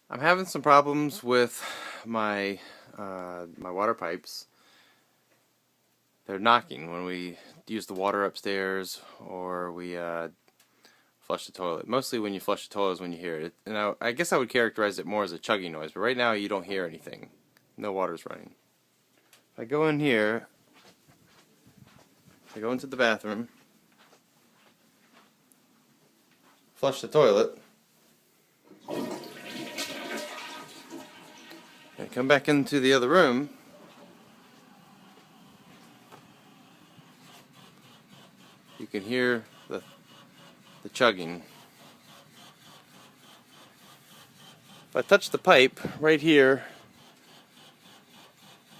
I'm having some problems with my my water pipes. They're knocking when we use the water upstairs or we flush the toilet. Mostly when you flush the toilet is when you hear it. And I guess I would characterize it more as a chugging noise, but right now you don't hear anything. No water's running. If I go in here, I go into the bathroom, flush the toilet, and come back into the other room, you can hear the chugging. If I touch the pipe right here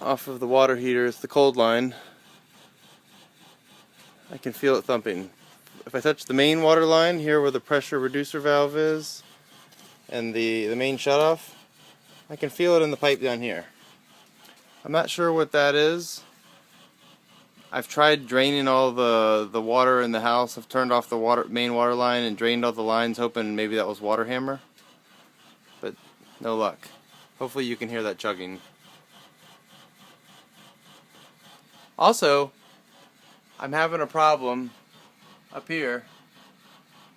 off of the water heater, it's the cold line, I can feel it thumping. If I touch the main water line here where the pressure reducer valve is and the main shutoff, I can feel it in the pipe down here. I'm not sure what that is. I've tried draining all the water in the house. I've turned off the main water line and drained all the lines, hoping maybe that was water hammer, but no luck. Hopefully you can hear that chugging. Also, I'm having a problem up here,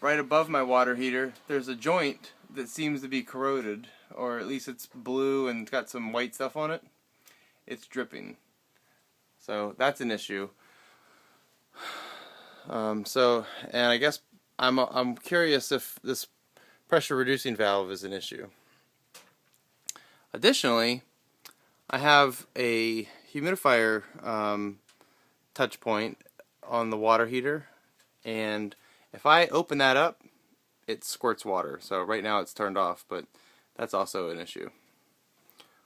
right above my water heater. There's a joint that seems to be corroded, or at least it's blue and it's got some white stuff on it. It's dripping. So that's an issue. And I guess I'm curious if this pressure reducing valve is an issue. Additionally, I have a humidifier touch point on the water heater, and if I open that up, it squirts water. So right now it's turned off, but that's also an issue.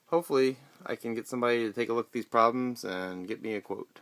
Hopefully I can get somebody to take a look at these problems and get me a quote.